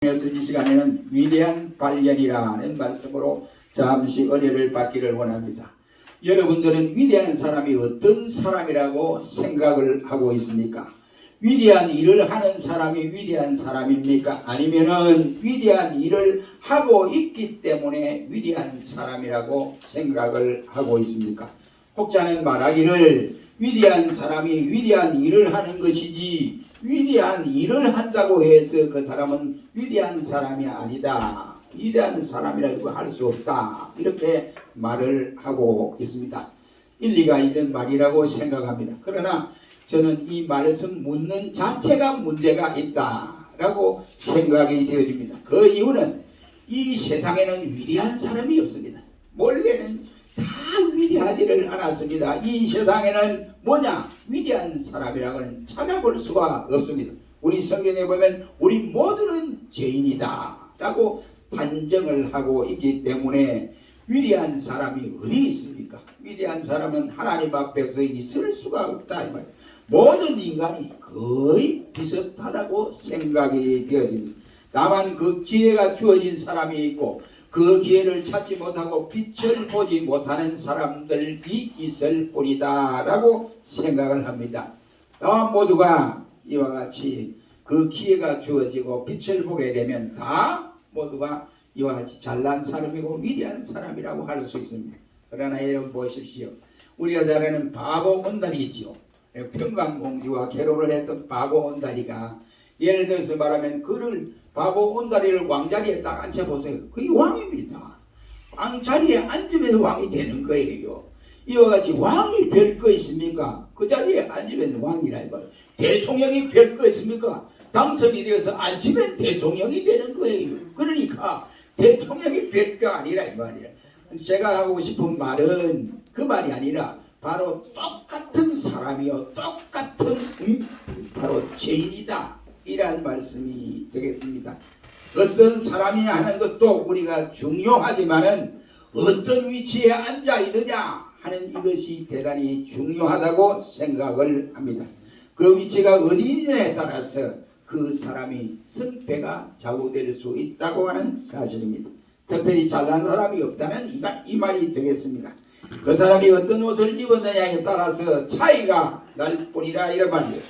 이 시간에는 위대한 발견이라는 말씀으로 잠시 은혜를 받기를 원합니다. 여러분들은 위대한 사람이 어떤 사람이라고 생각을 하고 있습니까? 위대한 일을 하는 사람이 위대한 사람입니까? 아니면은 위대한 일을 하고 있기 때문에 위대한 사람이라고 생각을 하고 있습니까? 혹자는 말하기를 위대한 사람이 위대한 일을 하는 것이지 위대한 일을 한다고 해서 그 사람은 위대한 사람이 아니다. 위대한 사람이라고 할 수 없다. 이렇게 말을 하고 있습니다. 일리가 있는 말이라고 생각합니다. 그러나 저는 이 말씀 묻는 자체가 문제가 있다라고 생각이 되어집니다. 그 이유는 이 세상에는 위대한 사람이 없습니다. 원래는 다 위대하지를 않았습니다. 이 세상에는 뭐냐? 위대한 사람이라고는 찾아볼 수가 없습니다. 우리 성경에 보면 우리 모두는 죄인이다 라고 단정을 하고 있기 때문에 위대한 사람이 어디 있습니까? 위대한 사람은 하나님 앞에서 있을 수가 없다 이 말이에요. 모든 인간이 거의 비슷하다고 생각이 되어집니다. 다만 그 기회가 주어진 사람이 있고 그 기회를 찾지 못하고 빛을 보지 못하는 사람들이 있을 뿐이다 라고 생각을 합니다. 다 모두가 이와 같이 그 기회가 주어지고 빛을 보게 되면 다 모두가 이와 같이 잘난 사람이고 위대한 사람이라고 할 수 있습니다. 그러나 여러분 보십시오. 우리가 잘 아는 바보 온달이 있지요. 평강공주와 결혼을 했던 바보 온달이가 예를 들어서 말하면 그를 바보 온다리를 왕자리에 딱 앉혀보세요. 그게 왕입니다. 왕자리에 앉으면 왕이 되는 거예요. 이와 같이 왕이 별 거 있습니까? 그 자리에 앉으면 왕이라 이거예요. 대통령이 별 거 있습니까? 당선이 되어서 앉으면 대통령이 되는 거예요. 그러니까 대통령이 별 거 아니라 이 말이야. 제가 하고 싶은 말은 그 말이 아니라 바로 똑같은 사람이요. 똑같은 바로 죄인이다. 이란 말씀이 되겠습니다. 어떤 사람이냐 하는 것도 우리가 중요하지만은 어떤 위치에 앉아 있느냐 하는 이것이 대단히 중요하다고 생각을 합니다. 그 위치가 어디 있느냐에 따라서 그 사람이 승패가 좌우될 수 있다고 하는 사실입니다. 특별히 잘난 사람이 없다는 이 말이 되겠습니다. 그 사람이 어떤 옷을 입었느냐에 따라서 차이가 날 뿐이라 이런 말이에요.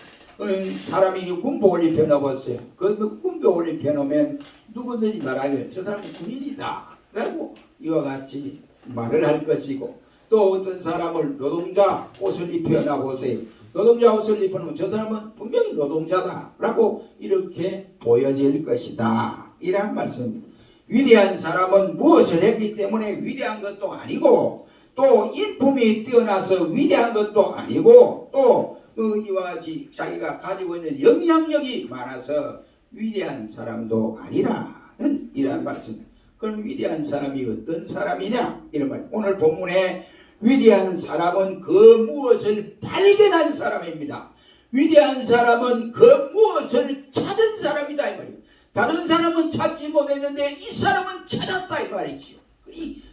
사람이 군복을 입혀놓았어요. 그 군복을 입혀놓으면 누구든지 말하면 저 사람은 군인이다 라고 이와 같이 말을 할 것이고, 또 어떤 사람을 노동자 옷을 입혀놔보세요. 노동자 옷을 입혀놓으면 저 사람은 분명히 노동자다 라고 이렇게 보여질 것이다 이란 말씀입니다. 위대한 사람은 무엇을 했기 때문에 위대한 것도 아니고, 또 인품이 뛰어나서 위대한 것도 아니고, 또 이와 같이 자기가 가지고 있는 영향력이 많아서 위대한 사람도 아니라는 이런 말씀. 그럼 위대한 사람이 어떤 사람이냐? 이런 말. 오늘 본문에 위대한 사람은 그 무엇을 발견한 사람입니다. 위대한 사람은 그 무엇을 찾은 사람이다 이 말이에요. 다른 사람은 찾지 못했는데 이 사람은 찾았다 이 말이지요.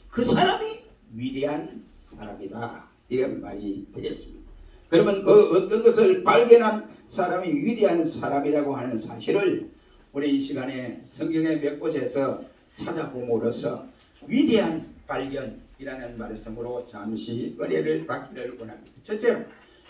그 사람이 위대한 사람이다 이런 말이 되겠습니다. 그러면 그 어떤 것을 발견한 사람이 위대한 사람이라고 하는 사실을 우리 이 시간에 성경의 몇 곳에서 찾아봄으로써 위대한 발견이라는 말씀으로 잠시 은혜를 받기를 원합니다. 첫째로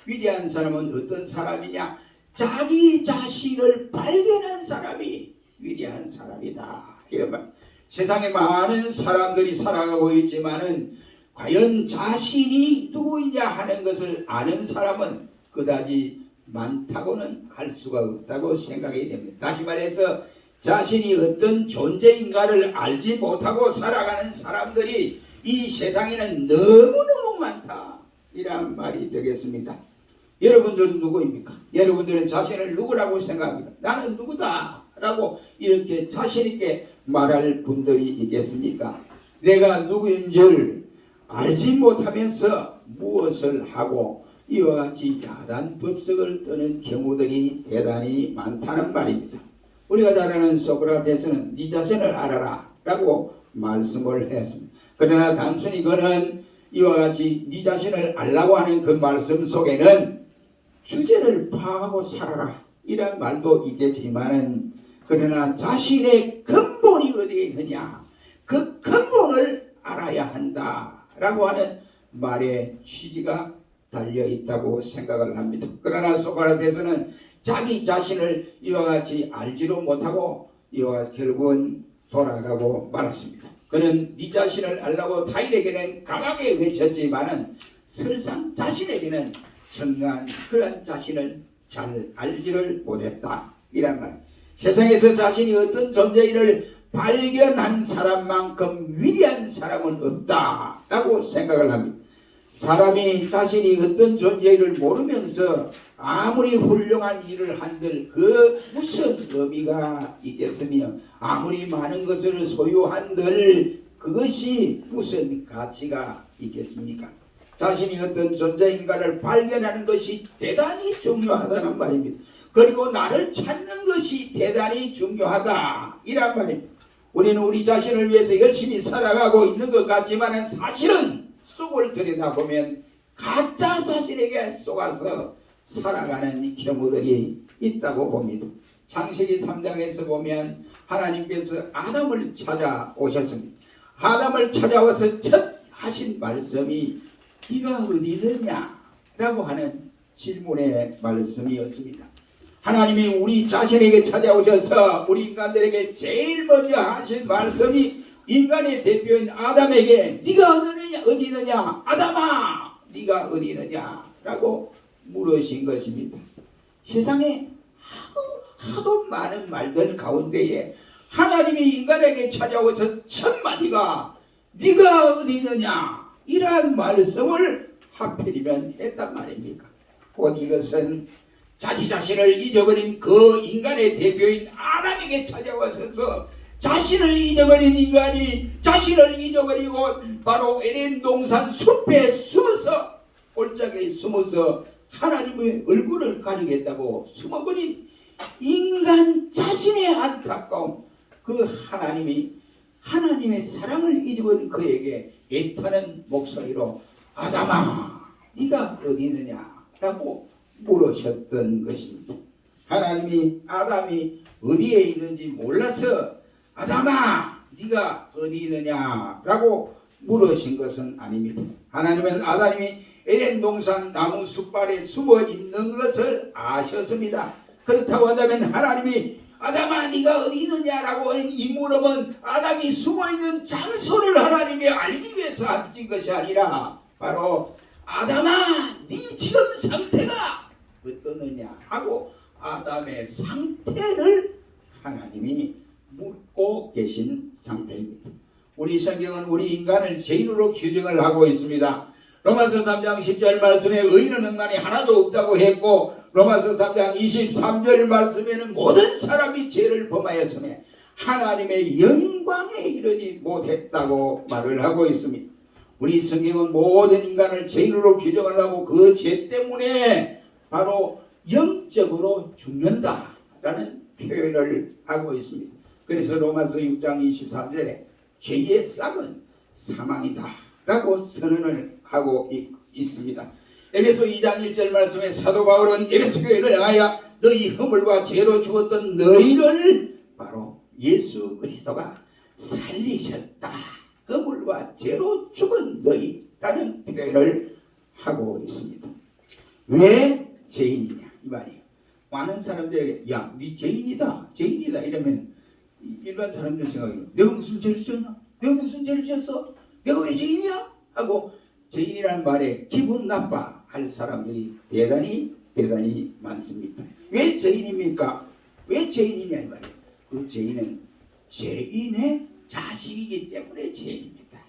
위대한 사람은 어떤 사람이냐? 자기 자신을 발견한 사람이 위대한 사람이다. 이런 말. 세상에 많은 사람들이 살아가고 있지만은 과연 자신이 누구이냐 하는 것을 아는 사람은 그다지 많다고는 할 수가 없다고 생각이 됩니다. 다시 말해서 자신이 어떤 존재인가를 알지 못하고 살아가는 사람들이 이 세상에는 너무너무 많다 이란 말이 되겠습니다. 여러분들은 누구입니까? 여러분들은 자신을 누구라고 생각합니까? 나는 누구다 라고 이렇게 자신 있게 말할 분들이 있겠습니까? 내가 누구인 줄 알지 못하면서 무엇을 하고 이와 같이 야단 법석을 떠는 경우들이 대단히 많다는 말입니다. 우리가 잘 아는 소크라테스는 네 자신을 알아라 라고 말씀을 했습니다. 그러나 단순히 그는 이와 같이 네 자신을 알라고 하는 그 말씀 속에는 주제를 파악하고 살아라 이런 말도 있겠지만은 그러나 자신의 근본이 어디에 있느냐, 그 근본을 알아야 한다라고 하는 말의 취지가 달려있다고 생각을 합니다. 그러나 소크라테스는 자기 자신을 이와 같이 알지도 못하고 이와 같이 결국은 돌아가고 말았습니다. 그는 네 자신을 알라고 타인에게는 강하게 외쳤지만은 설상 자신에게는 정말 그런 자신을 잘 알지를 못했다, 이란 말. 세상에서 자신이 어떤 존재인을 발견한 사람만큼 위대한 사람은 없다라고 생각을 합니다. 사람이 자신이 어떤 존재인을 모르면서 아무리 훌륭한 일을 한들 그 무슨 의미가 있겠으며, 아무리 많은 것을 소유한들 그것이 무슨 가치가 있겠습니까? 자신이 어떤 존재인가를 발견하는 것이 대단히 중요하다는 말입니다. 그리고 나를 찾는 것이 대단히 중요하다, 이란 말입니다. 우리는 우리 자신을 위해서 열심히 살아가고 있는 것 같지만 사실은 속을 들여다보면 가짜 자신에게 속아서 살아가는 경우들이 있다고 봅니다. 창세기 3장에서 보면 하나님께서 아담을 찾아오셨습니다. 아담을 찾아와서 첫 하신 말씀이 네가 어디 있느냐 라고 하는 질문의 말씀이었습니다. 하나님이 우리 자신에게 찾아오셔서 우리 인간들에게 제일 먼저 하신 말씀이 인간의 대표인 아담에게 네가 어디 있느냐, 아담아 네가 어디 있느냐 라고 물으신 것입니다. 세상에 하도 많은 말들 가운데에 하나님이 인간에게 찾아오셔서 첫 마디가 네가 어디 있느냐 이러한 말씀을 하필이면 했단 말입니까? 곧 이것은 자기 자신을 잊어버린 그 인간의 대표인 아담에게 찾아와서 자신을 잊어버린 인간이 자신을 잊어버리고 바로 에덴 동산 숲에 숨어서, 골짜기에 숨어서 하나님의 얼굴을 가리겠다고 숨어버린 인간 자신의 안타까움, 그 하나님이 하나님의 사랑을 잊어버린 그에게 애타는 목소리로 아담아 네가 어디 있느냐 라고 물으셨던 것입니다. 하나님이 아담이 어디에 있는지 몰라서 아담아 네가 어디 있느냐 라고 물으신 것은 아닙니다. 하나님은 아담이 에덴 동산 나무 숲발에 숨어 있는 것을 아셨습니다. 그렇다고 한다면 하나님이 아담아 네가 어디 있느냐라고 이 물음은 아담이 숨어있는 장소를 하나님이 알기 위해서 하신 것이 아니라 바로 아담아 네 지금 상태가 어떠느냐 하고 아담의 상태를 하나님이 묻고 계신 상태입니다. 우리 성경은 우리 인간을 죄인으로 규정을 하고 있습니다. 로마서 3장 10절 말씀에 의인은 응만이 하나도 없다고 했고, 로마서 3장 23절 말씀에는 모든 사람이 죄를 범하였으며 하나님의 영광에 이르지 못했다고 말을 하고 있습니다. 우리 성경은 모든 인간을 죄인으로 규정을 하고 그 죄 때문에 바로 영적으로 죽는다라는 표현을 하고 있습니다. 그래서 로마서 6장 23절에 죄의 싹은 사망이다 라고 선언을 하고 있습니다. 에베소 2장 1절 말씀에 사도 바울은 에베소 교회를 향하여 너희 허물과 죄로 죽었던 너희를 바로 예수 그리스도가 살리셨다, 허물과 죄로 죽은 너희라는 표현을 하고 있습니다. 왜 죄인이냐 이 말이에요. 많은 사람들에게 야 네 죄인이다 이러면 일반 사람들 생각해요. 내가 무슨 죄를 지었나? 내가 무슨 죄를 지었어? 내가 왜 죄인이야? 하고 죄인이라는 말에 기분 나빠 할 사람들이 대단히 많습니다. 왜 죄인입니까? 왜 죄인이냐 이 말이에요. 그 죄인은 죄인의 자식이기 때문에 죄인입니다.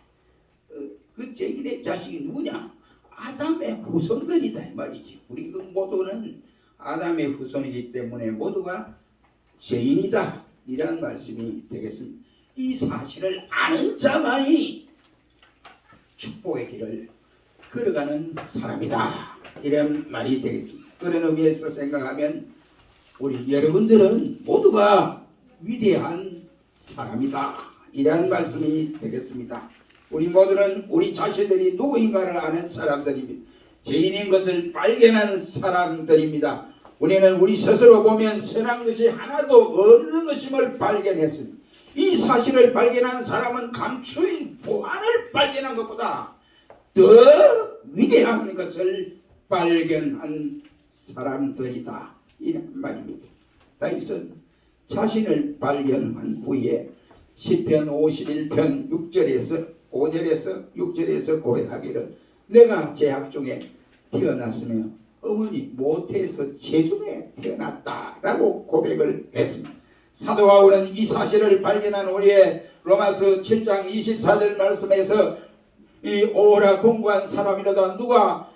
그 죄인의 자식이 누구냐? 아담의 후손들이다 이 말이지. 우리 그 모두는 아담의 후손이기 때문에 모두가 죄인이다 이런 말씀이 되겠습니다. 이 사실을 아는 자만이 축복의 길을 걸어가는 사람이다 이런 말이 되겠습니다. 그런 의미에서 생각하면 우리 여러분들은 모두가 위대한 사람이다 이런 말씀이 되겠습니다. 우리 모두는 우리 자신들이 누구인가를 아는 사람들입니다. 죄인인 것을 발견하는 사람들입니다. 우리는 우리 스스로 보면 선한 것이 하나도 없는 것임을 발견했습니다. 이 사실을 발견한 사람은 감추인 보안을 발견한 것보다 더 위대한 것을 발견한 사람들이다, 이런 말입니다. 다윗은 자신을 발견한 후에 시편 51편 5절에서 6절에서 고백하기를 내가 제약 중에 태어났으며 어머니 모태에서 제중에 태어났다라고 고백을 했습니다. 사도 바울은 이 사실을 발견한 후에 로마서 7장 24절 말씀에서 이 오라 공고한 사람이라도 누가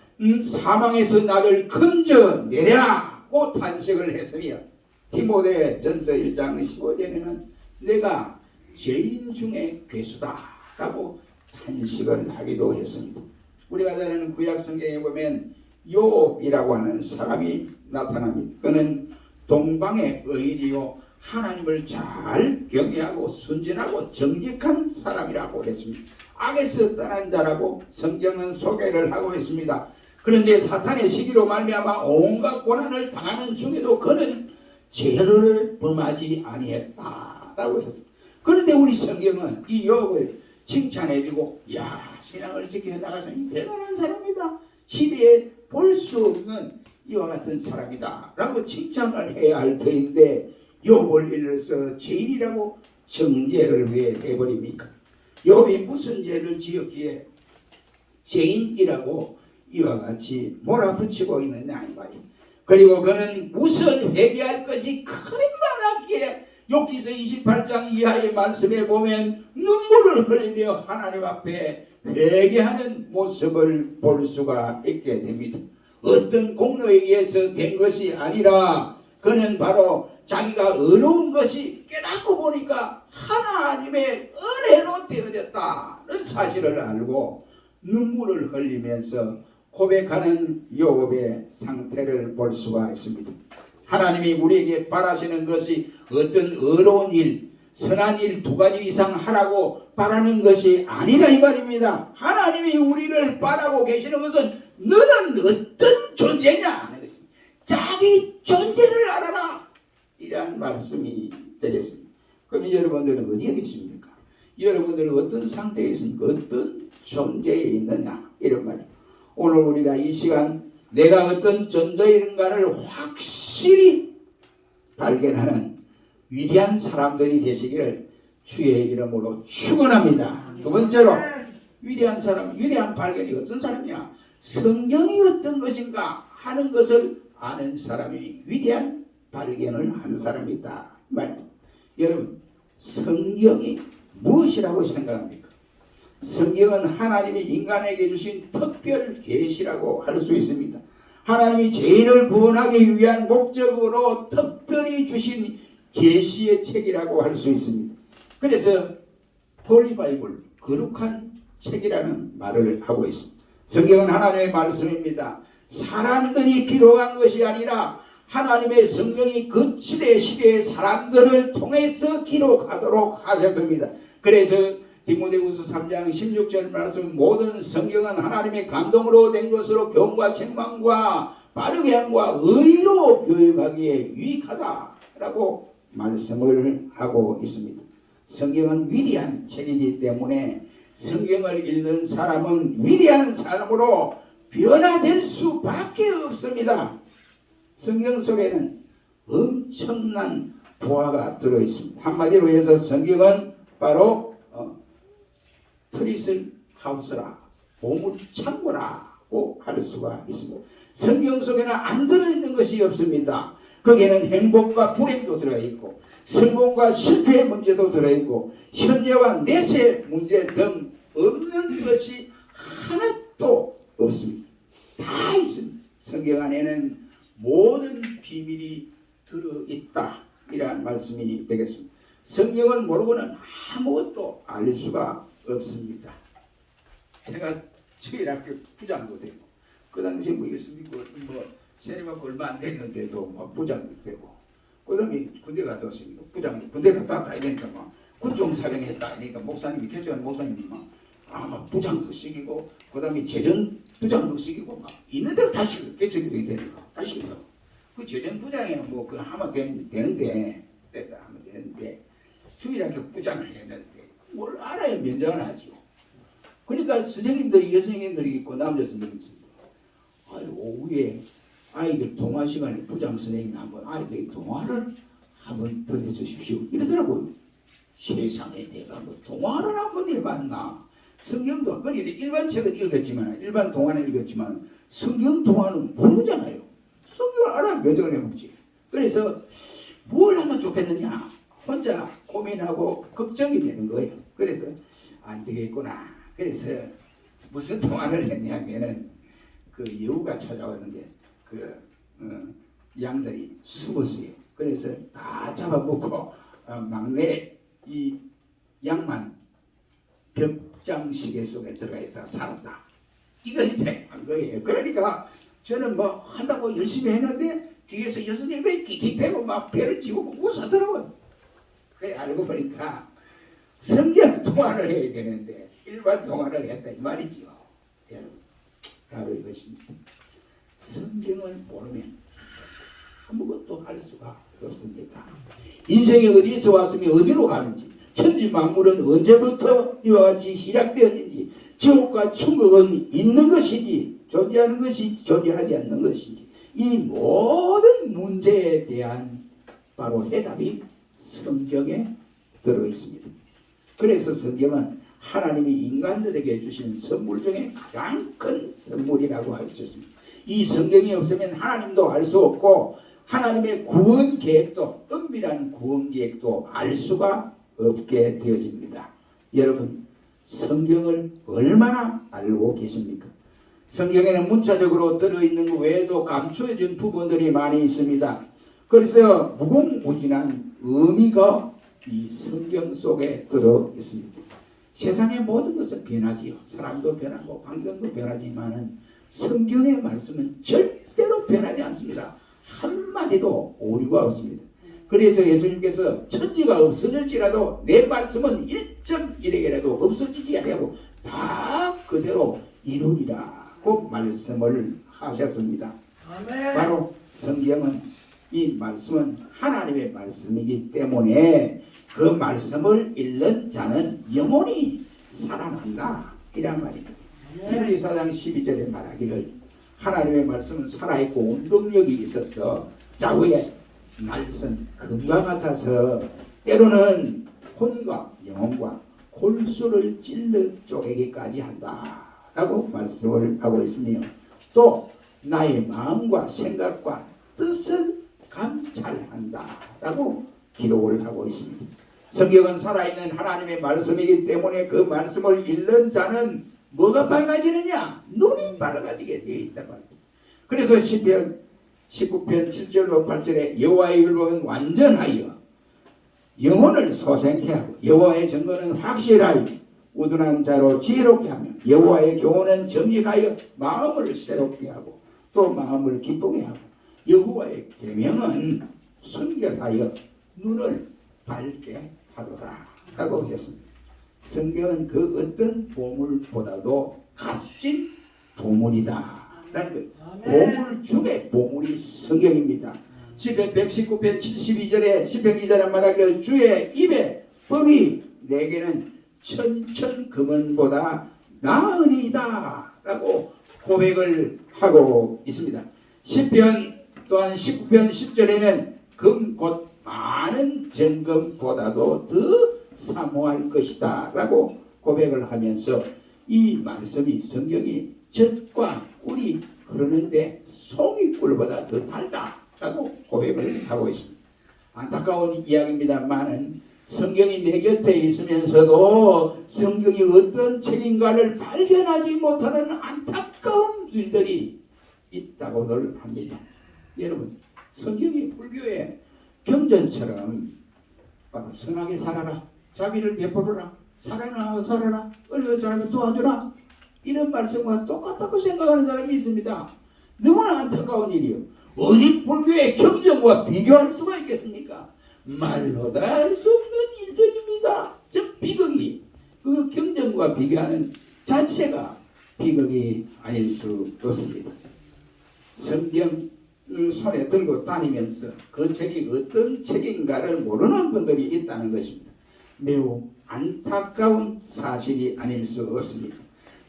사망에서 나를 건져내랴고 탄식을 했으며 디모데 전서 1장 15절에는 내가 죄인 중에 괴수다라고 탄식을 하기도 했습니다. 우리가 잘 아는 구약 성경에 보면 욥이라고 하는 사람이 나타납니다. 그는 동방의 의인이요 하나님을 잘 경외하고 순진하고 정직한 사람이라고 했습니다. 악에서 떠난 자라고 성경은 소개를 하고 있습니다. 그런데 사탄의 시기로 말미암아 온갖 고난을 당하는 중에도 그는 죄를 범하지 아니했다라고 했습니다. 그런데 우리 성경은 이 욥을 칭찬해주고 야 신앙을 지켜 나가서니 대단한 사람이다, 시대에 볼 수 없는 이와 같은 사람이다 라고 칭찬을 해야 할 터인데 욥을 일러서 죄인이라고 정죄를 왜 해버립니까? 욥이 무슨 죄를 지었기에 죄인이라고 이와 같이 몰아붙이고 있느냐 이 말이에요. 그리고 그는 무슨 회개할 것이 크만하기에 욥기서 28장 이하의 말씀에 보면 눈물을 흘리며 하나님 앞에 회개하는 모습을 볼 수가 있게 됩니다. 어떤 공로에 의해서 된 것이 아니라 그는 바로 자기가 어려운 것이 깨닫고 보니까 하나님의 은혜로 되어졌다는 사실을 알고 눈물을 흘리면서 고백하는 욥의 상태를 볼 수가 있습니다. 하나님이 우리에게 바라시는 것이 어떤 어려운 일, 선한 일 두 가지 이상 하라고 바라는 것이 아니라 이 말입니다. 하나님이 우리를 바라고 계시는 것은 너는 어떤 존재냐 하는 것입니다. 자기 존재를 알아라, 이러한 말씀이 되겠습니다. 그럼 여러분들은 어디에 계십니까? 여러분들은 어떤 상태에 있습니까? 어떤 존재에 있느냐 이런 말이에요. 오늘 우리가 이 시간 내가 어떤 존재인가를 확실히 발견하는 위대한 사람들이 되시기를 주의 이름으로 축원합니다. 두 번째로 위대한 사람, 위대한 발견이 어떤 사람이냐? 성경이 어떤 것인가 하는 것을 아는 사람이 위대한 발견을 한 사람이다 말입니다. 여러분, 성경이 무엇이라고 생각합니까? 성경은 하나님이 인간에게 주신 특별 계시라고 할 수 있습니다. 하나님이 죄인을 구원하기 위한 목적으로 특별히 주신 계시의 책이라고 할 수 있습니다. 그래서 홀리 바이블, 거룩한 책이라는 말을 하고 있습니다. 성경은 하나님의 말씀입니다. 사람들이 기록한 것이 아니라 하나님의 성령이 그 시대의 사람들을 통해서 기록하도록 하셨습니다. 그래서 디모데후서 3장 16절 말씀, 모든 성경은 하나님의 감동으로 된 것으로 교훈과 책망과 바르게 함과 의로 교육하기에 유익하다라고 말씀을 하고 있습니다. 성경은 위대한 책이기 때문에 성경을 읽는 사람은 위대한 사람으로 변화될 수밖에 없습니다. 성경 속에는 엄청난 보화가 들어있습니다. 한마디로 해서 성경은 바로 트리슬 하우스라, 보물 창고라고 할 수가 있습니다. 성경 속에는 안 들어있는 것이 없습니다. 거기에는 행복과 불행도 들어있고 성공과 실패의 문제도 들어있고 현재와 내세 문제 등 없는 것이 하나도 없습니다. 다 있습니다. 성경 안에는 모든 비밀이 들어있다, 이러한 말씀이 되겠습니다. 성경을 모르고는 아무것도 알 수가 없습니다. 제가 주일학교 부장도 되고 그 당시 뭐 세례받고 얼마 안 됐는데도 막 부장도 되고, 그 다음에 군대 갔다 왔으니까 군대 갔다 왔다 이러니까 막 군종사령했다 이러니까 목사님이 개척한 목사님이 막 부장도 시키고 그 다음에 재정 부장도 시키고 막 있는 대로 다시 개척이 되니까 다시 그 재정부장이 뭐 그 하면 되는데 됐다 하면 되는데 주일학교 부장을 했는데 뭘 알아야 면접을 하죠. 그러니까 선생님들이 여선생님들이 있고 남자 선생님들이 있고 오후에 아이들 동화 시간에 부장 선생님이 한번 아이들 동화를 한번 들려주십시오 이러더라고요. 세상에 내가 뭐 동화를 한번 해봤나. 성경도 그러니까 일반 책은 읽었지만 일반 동화는 읽었지만 성경 동화는 모르잖아요. 성경을 알아야 면접을 해보지. 그래서 뭘 하면 좋겠느냐 혼자 고민하고 걱정이 되는 거예요. 그래서 안 되겠구나. 그래서 무슨 동화를 했냐면은 그 여우가 찾아왔는데 그 양들이 숨었어요. 그래서 다 잡아먹고 막내 이 양만 벽장시계 속에 들어가 있다가 살았다. 이걸 대한 거예요. 그러니까 저는 뭐 한다고 열심히 했는데 뒤에서 여성애가 킥킥대고 막 배를 쥐고 웃어더라고요. 그래 알고 보니까 성경 통화를 해야 되는데 일반 통화를 했다 이 말이죠. 여러분 바로 이것입니다. 성경을 모르면 아무것도 할 수가 없습니다. 인생이 어디서 왔으며 어디로 가는지 천지 만물은 언제부터 이와 같이 시작되었는지 지옥과 천국은 있는 것인지 존재하는 것인지 존재하지 않는 것인지 이 모든 문제에 대한 바로 해답이 성경에 들어있습니다. 그래서 성경은 하나님이 인간들에게 주신 선물 중에 가장 큰 선물이라고 할 수 있습니다. 이 성경이 없으면 하나님도 알 수 없고 하나님의 구원 계획도 은밀한 구원 계획도 알 수가 없게 되어집니다. 여러분 성경을 얼마나 알고 계십니까? 성경에는 문자적으로 들어있는 것 외에도 감추어진 부분들이 많이 있습니다. 그래서 무궁무진한 의미가 이 성경 속에 들어 있습니다. 세상의 모든 것은 변하지요. 사람도 변하고 환경도 변하지만은 성경의 말씀은 절대로 변하지 않습니다. 한마디도 오류가 없습니다. 그래서 예수님께서 천지가 없어질지라도 내 말씀은 1.1에게라도 없어지지 아니하고 다 그대로 이루리라고 말씀을 하셨습니다. 아멘. 바로 성경은 이 말씀은 하나님의 말씀이기 때문에 그 말씀을 읽는 자는 영원히 살아난다 이란 말입니다. 히브리 4장 12절에 말하기를 하나님의 말씀은 살아있고 운동력이 있어서 좌우에 날선 금과 같아서 때로는 혼과 영혼과 골수를 찔러 쪼개기까지 한다 라고 말씀을 하고 있으며 또 나의 마음과 생각과 뜻을 감찰한다 라고 기록을 하고 있습니다. 성경은 살아있는 하나님의 말씀이기 때문에 그 말씀을 읽는 자는 뭐가 밝아지느냐? 눈이 밝아지게 되어 있단 말입니다. 그래서 시편 19편 7절로 8절에 여호와의 율법은 완전하여 영혼을 소생케 하고 여호와의 증거는 확실하여 우둔한 자로 지혜롭게 하며 여호와의 교훈은 정직하여 마음을 새롭게 하고 또 마음을 기쁘게 하고 여호와의 계명은 순결하여 눈을 밝게 하도다 라고 했습니다. 성경은 그 어떤 보물보다도 값진 보물이다 라는 거예요. 보물 중에 보물이 성경입니다. 시편 119편 72절에 시편 기자는 말하기를 주의 입에 법이 내게는 천천 금은보다 나으니이다 라고 고백을 하고 있습니다. 시편 또한 19편 10절에는 금 곧 많은 정금보다도 더 사모할 것이다 라고 고백을 하면서 이 말씀이 성경이 젖과 꿀이 흐르는데 송이 꿀보다 더 달다 라고 고백을 하고 있습니다. 안타까운 이야기입니다만은 성경이 내 곁에 있으면서도 성경이 어떤 책인가를 발견하지 못하는 안타까운 일들이 있다고들 합니다. 여러분 성경이 불교의 경전처럼 선하게 살아라, 자비를 베풀어라, 사랑하고 살아라, 어려운 사람을 도와주라 이런 말씀과 똑같다고 생각하는 사람이 있습니다. 너무나 안타까운 일이요. 어디 불교의 경전과 비교할 수가 있겠습니까? 말로 다 할 수 없는 일들입니다. 즉 비극이 그 경전과 비교하는 자체가 비극이 아닐 수 없습니다. 성경 손에 들고 다니면서 그 책이 어떤 책인가를 모르는 분들이 있다는 것입니다. 매우 안타까운 사실이 아닐 수 없습니다.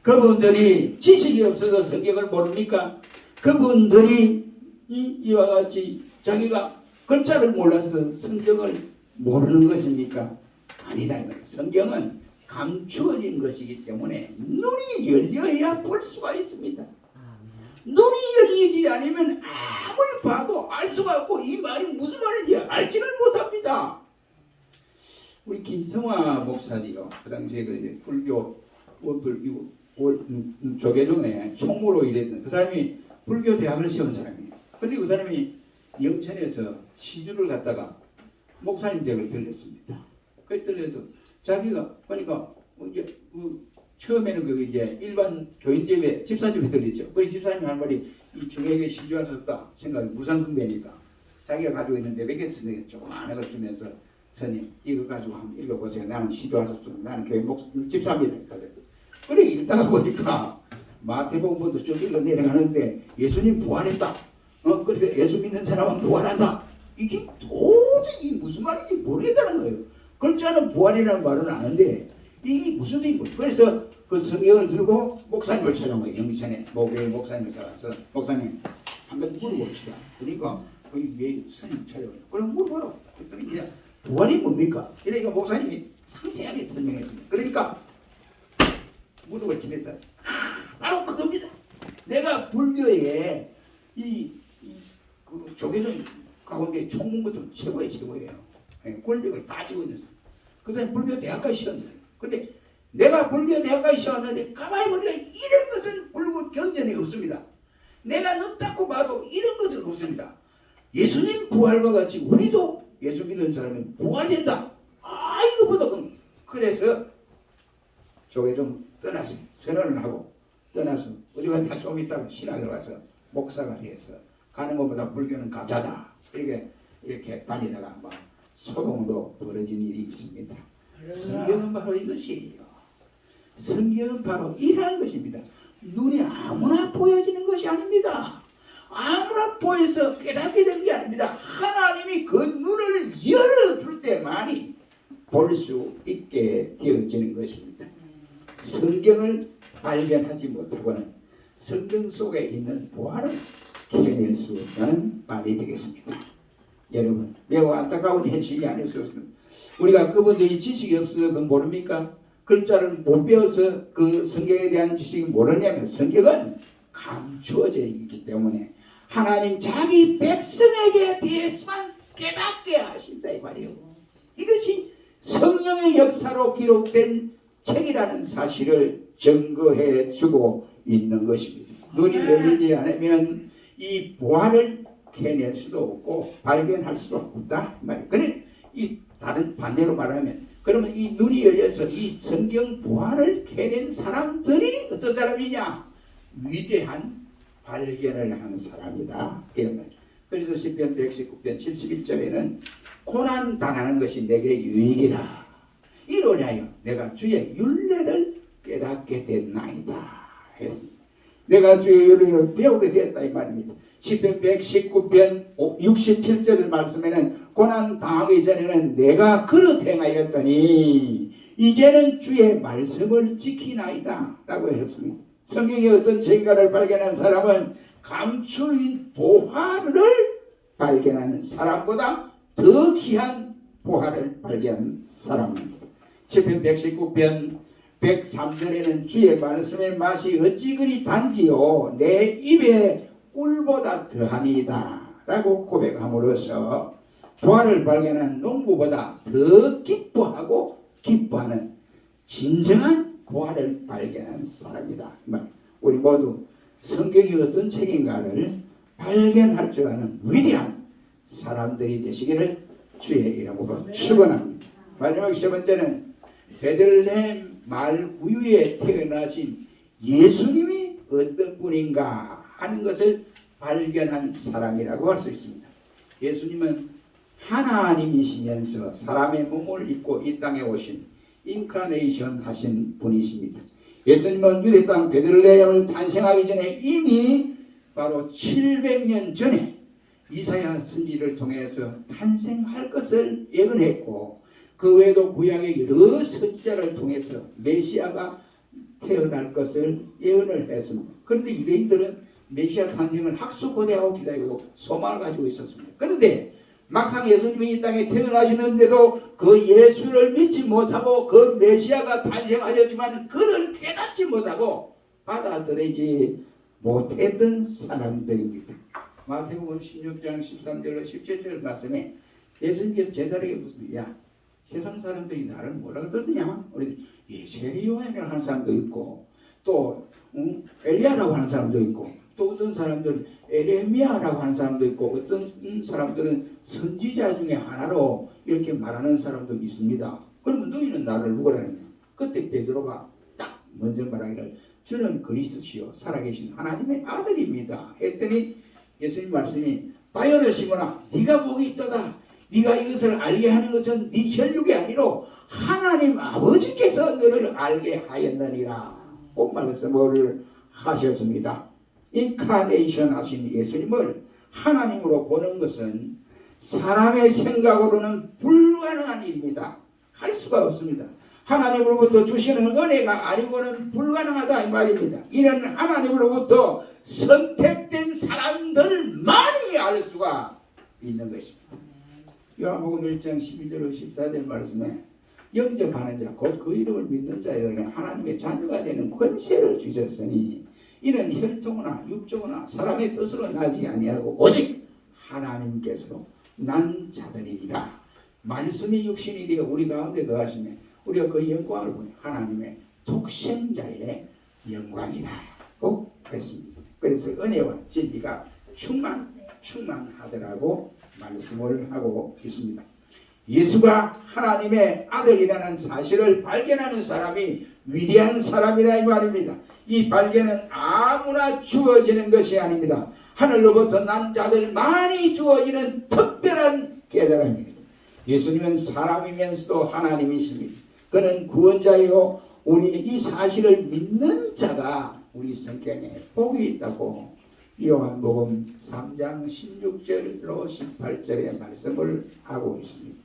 그분들이 지식이 없어서 성경을 모릅니까? 그분들이 이와 같이 자기가 글자를 몰라서 성경을 모르는 것입니까? 아니다. 성경은 감추어진 것이기 때문에 눈이 열려야 볼 수가 있습니다. 눈이 열리지 않으면 아무리 봐도 알 수가 없고 이 말이 무슨 말인지 알지는 못합니다. 우리 김성화 목사지요. 그 당시에 그 불교 조계종에 총무로 일했던 그 사람이 불교 대학을 세운 사람이에요. 근데 그 사람이 영천에서 시주를 갖다가 목사님 댁을 들렸습니다. 그 들려서 자기가 그러니까 이제 처음에는 그 이제 일반 교인 집에 집사집에 들렸죠. 그래 집사님 한 말이 이 중에게 시주하셨다 생각이 무상분배니까 자기가 가지고 있는 내백에 쓰는 조그마한 걸 주면서 스님 이거 가지고 한번 읽어보세요. 나는 시주하셨습니다. 나는 교회 집사입니다. 그래 읽다가 보니까 마태복음부터 쭉 읽어 내려가는데 예수님 부활했다. 그러니까 예수 믿는 사람은 부활한다. 이게 도저히 무슨 말인지 모르겠다는 거예요. 글자는 부활이라는 말은 아는데 이게 무슨 뜻인가. 그래서 그 성경을 들고 목사님을 찾아온 거예요. 영천에 목사님을 찾아서 목사님 한번 물어봅시다. 그러니까 왜 스님 찾아오냐. 그럼 물어봐라. 그랬더니 이제 부활이 뭡니까? 이러니까 목사님이 상세하게 설명했습니다. 그러니까 무릎을 치면서 바로 그겁니다. 내가 불교에 그 조계종 가운데 총무부터 최고예요. 권력을 가지고 있는 사람. 그 다음에 불교 대학까지 시험을 해요. 근데 내가 불교 대학까지 시험하는데 가만히 보니까 이런 것은 불교 견전이 없습니다. 내가 눈 닦고 봐도 이런 것은 없습니다. 예수님 부활과 같이 우리도 예수 믿는 사람은 부활된다. 이거보다 그래서 조계종 떠나서 선언을 하고 떠나서 어디 갔다 좀 있다가 신학을 가서 목사가 돼서 가는 것보다 불교는 가자다. 이렇게 다니다가 막 소동도 벌어진 일이 있습니다. 성경은 바로 이것이에요. 성경은 바로 이러한 것입니다. 눈이 아무나 보여지는 것이 아닙니다. 아무나 보여서 깨닫게 된 게 아닙니다. 하나님이 그 눈을 열어줄 때만이 볼 수 있게 되어지는 것입니다. 성경을 발견하지 못하고는 성경 속에 있는 보화를 캐낼 수 없는 말이 되겠습니다. 여러분 매우 안타까운 현실이 아닐 수 없습니다. 우리가 그분들이 지식이 없어서 그 모릅니까? 글자를 못 배워서 그 성경에 대한 지식이 모르냐면 성경은 감추어져 있기 때문에 하나님 자기 백성에게 대해서만 깨닫게 하신다 이 말이에요. 이것이 성령의 역사로 기록된 책이라는 사실을 증거해 주고 있는 것입니다. 눈이 열리지 않으면 이 보화를 캐낼 수도 없고 발견할 수도 없다 말이에요. 그래 이 다른 반대로 말하면 그러면 이 눈이 열려서 이 성경 보화를 캐낸 사람들이 어떤 사람이냐? 위대한 발견을 한 사람이다. 이런 말. 그래서 시편 119편 71절에는 고난 당하는 것이 내게 유익이라. 이러냐요. 내가 주의 율례를 깨닫게 됐나이다. 했습니다. 내가 주의 율례를 배우게 됐다 이 말입니다. 시편 119편 67절 말씀에는 고난 당하기 전에는 내가 그릇 행하였더니 이제는 주의 말씀을 지키나이다 라고 했습니다. 성경의 어떤 죄가를 발견한 사람은 감추인 보화를 발견하는 사람보다 더 귀한 보화를 발견한 사람입니다. 시편 119편 103절에는 주의 말씀의 맛이 어찌 그리 단지요 내 입에 꿀보다 더하니이다 라고 고백함으로써 보화를 발견한 농부보다 더 기뻐하고 기뻐하는 진정한 보화를 발견한 사람이다. 우리 모두 성경이 어떤 책인가를 발견할 줄 아는 위대한 사람들이 되시기를 주의 이름으로 축원합니다. 마지막 세 번째는 베들레헴 말구유에 태어나신 예수님이 어떤 분인가 하는 것을 발견한 사람이라고 할 수 있습니다. 예수님은 하나님이시면서 사람의 몸을 입고 이 땅에 오신 인카네이션 하신 분이십니다. 예수님은 유대 땅 베들레헴을 탄생하기 전에 이미 바로 700년 전에 이사야 선지를 통해서 탄생할 것을 예언했고 그 외에도 구약의 여러 선지자를 통해서 메시아가 태어날 것을 예언을 했습니다. 그런데 유대인들은 메시아 탄생을 학수고대하고 기다리고 소망을 가지고 있었습니다. 그런데 막상 예수님이 이 땅에 태어나시는데도 그 예수를 믿지 못하고 그 메시아가 탄생하였지만 그를 깨닫지 못하고 받아들이지 못했던 사람들입니다. 마태복음 16장 13절로 17절 말씀에 예수님께서 제자들에게 묻습니다. 세상 사람들이 나를 뭐라고 그러느냐? 우리 예세리 요한이라고 하는 사람도 있고 또 엘리야라고 하는 사람도 있고 또 어떤 사람들은 에레미야라고 하는 사람도 있고 어떤 사람들은 선지자 중에 하나로 이렇게 말하는 사람도 있습니다. 그러면 너희는 나를 누구라 하느냐? 그때 베드로가 딱 먼저 말하기를 주는 그리스도시요 살아계신 하나님의 아들입니다 했더니 예수님 말씀이 바요르 시몬아 네가 복이 있도다. 네가 이것을 알게 하는 것은 네 혈육이 아니로 하나님 아버지께서 너를 알게 하였느니라. 그 말씀을 하셨습니다. 인카네이션 하신 예수님을 하나님으로 보는 것은 사람의 생각으로는 불가능한 일입니다. 할 수가 없습니다. 하나님으로부터 주시는 은혜가 아니고는 불가능하다 이 말입니다. 이는 하나님으로부터 선택된 사람들만이 알 수가 있는 것입니다. 요한복음 1장 12절 14절 말씀에 영접하는 자 곧 그 이름을 믿는 자에게 하나님의 자녀가 되는 권세를 주셨으니 이는 혈통이나 육종이나 사람의 뜻으로 나지 아니하고 오직 하나님께서 난 자들이니라. 말씀이 육신이 되어 우리 가운데 거하시며 우리가 그 영광을 보니 하나님의 독생자의 영광이라고 했습니다. 그래서 은혜와 진리가 충만하더라고 말씀을 하고 있습니다. 예수가 하나님의 아들이라는 사실을 발견하는 사람이 위대한 사람이라 이 말입니다. 이 발견은 아무나 주어지는 것이 아닙니다. 하늘로부터 난 자들만이 주어지는 특별한 깨달음입니다. 예수님은 사람이면서도 하나님이십니다. 그는 구원자이고 우리 이 사실을 믿는 자가 우리 성경에 복이 있다고 요한복음 3장 16절로 18절의 말씀을 하고 있습니다.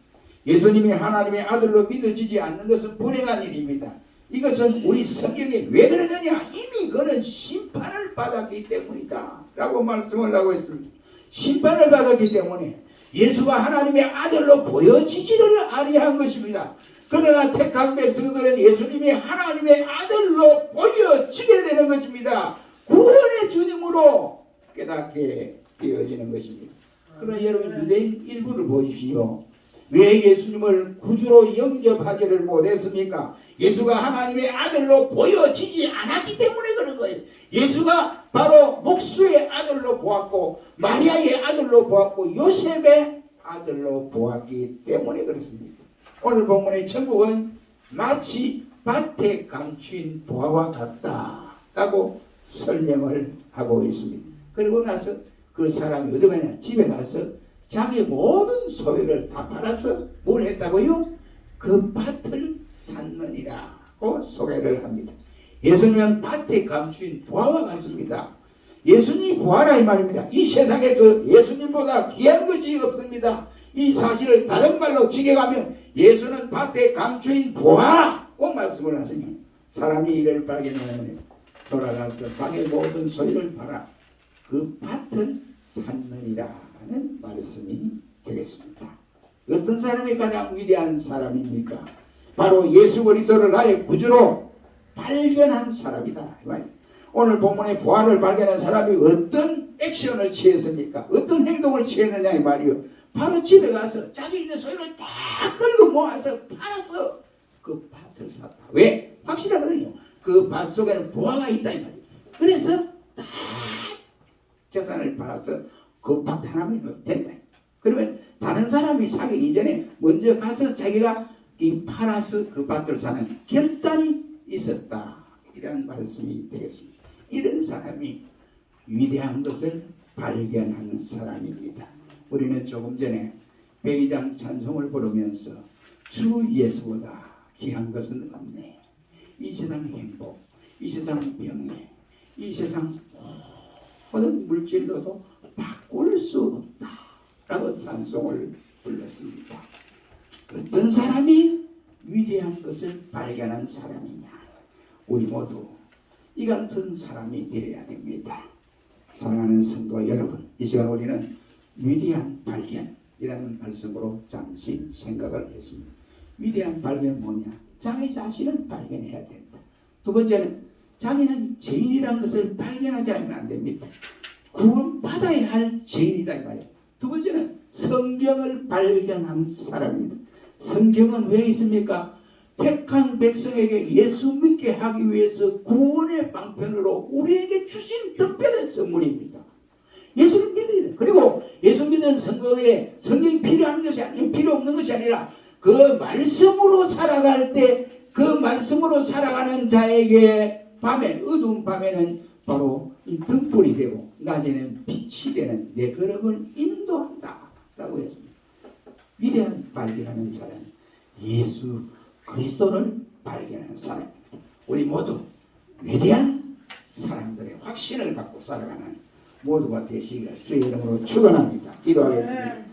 예수님이 하나님의 아들로 믿어지지 않는 것은 불행한 일입니다. 이것은 우리 성경에 왜 그러느냐? 이미 그는 심판을 받았기 때문이다 라고 말씀을 하고 있습니다. 심판을 받았기 때문에 예수가 하나님의 아들로 보여지지를 아니한 것입니다. 그러나 택한 백성들은 예수님이 하나님의 아들로 보여지게 되는 것입니다. 구원의 주님으로 깨닫게 되어지는 것입니다. 그러나 여러분 유대인 일부를 보십시오. 왜 예수님을 구주로 영접하지를 못했습니까? 예수가 하나님의 아들로 보여지지 않았기 때문에 그런 거예요. 예수가 바로 목수의 아들로 보았고 마리아의 아들로 보았고 요셉의 아들로 보았기 때문에 그렇습니다. 오늘 본문의 천국은 마치 밭에 감추인 보화와 같다라고 설명을 하고 있습니다. 그리고 나서 그 사람이 어디 가냐? 집에 가서 자기 모든 소유를 다 팔아서 뭘 했다고요? 그 밭을 샀느니라고 소개를 합니다. 예수님은 밭에 감추인 보화와 같습니다. 예수님이 보화라 이 말입니다. 이 세상에서 예수님보다 귀한 것이 없습니다. 이 사실을 다른 말로 직역하면 예수는 밭에 감추인 보화라고 말씀을 하시니 사람이 이를 발견하면 돌아가서 방의 모든 소유를 팔아 그 밭을 샀느니라는 말씀이 되겠습니다. 어떤 사람이 가장 위대한 사람입니까? 바로 예수 그리스도를 나의 구주로 발견한 사람이다. 오늘 본문의 부활을 발견한 사람이 어떤 액션을 취했습니까? 어떤 행동을 취했느냐 이 말이요. 바로 집에 가서 자기 있는 소유를 다 끌고 모아서 팔아서 그 밭을 샀다. 왜? 확실하거든요. 그 밭 속에는 보화가 있다 이 말이에요. 그래서 다 재산을 팔아서 그 밭 하나만 된다. 그러면 다른 사람이 사기 이전에 먼저 가서 자기가 이 팔아서 그 밭을 사는 결단이 있었다. 이런 말씀이 되겠습니다. 이런 사람이 위대한 것을 발견한 사람입니다. 우리는 조금 전에 백이장 찬송을 부르면서 주 예수보다 귀한 것은 없네. 이 세상 행복, 이 세상 명예, 이 세상 모든 물질로도 바꿀 수 없다. 라고 찬송을 불렀습니다. 어떤 사람이 위대한 것을 발견한 사람이냐? 우리 모두 이 같은 사람이 되어야 됩니다. 사랑하는 성도 여러분, 이 시간 우리는 위대한 발견이라는 말씀으로 잠시 생각을 했습니다. 위대한 발견은 뭐냐? 자기 자신을 발견해야 된다. 두 번째는 자기는 죄인이라는 것을 발견하지 않으면 안 됩니다. 구원받아야 할 죄인이다 이 말이에요. 두 번째는 성경을 발견한 사람입니다. 성경은 왜 있습니까? 택한 백성에게 예수 믿게 하기 위해서 구원의 방편으로 우리에게 주신 특별한 선물입니다. 예수를 믿어야 돼. 그리고 예수 믿는 성도에게 성경이 필요한 것이 아니라 필요 없는 것이 아니라 그 말씀으로 살아갈 때 그 말씀으로 살아가는 자에게 밤에 어두운 밤에는 바로 등불이 되고 낮에는 빛이 되는 내 걸음을 인도한다 라고 했습니다. 위대한 발견하는 자는 예수 그리스도를 발견하는 사람입니다. 우리 모두 위대한 사람들의 확신을 갖고 살아가는 모두가 되시기를 주의 이름으로 축원합니다. 기도하겠습니다.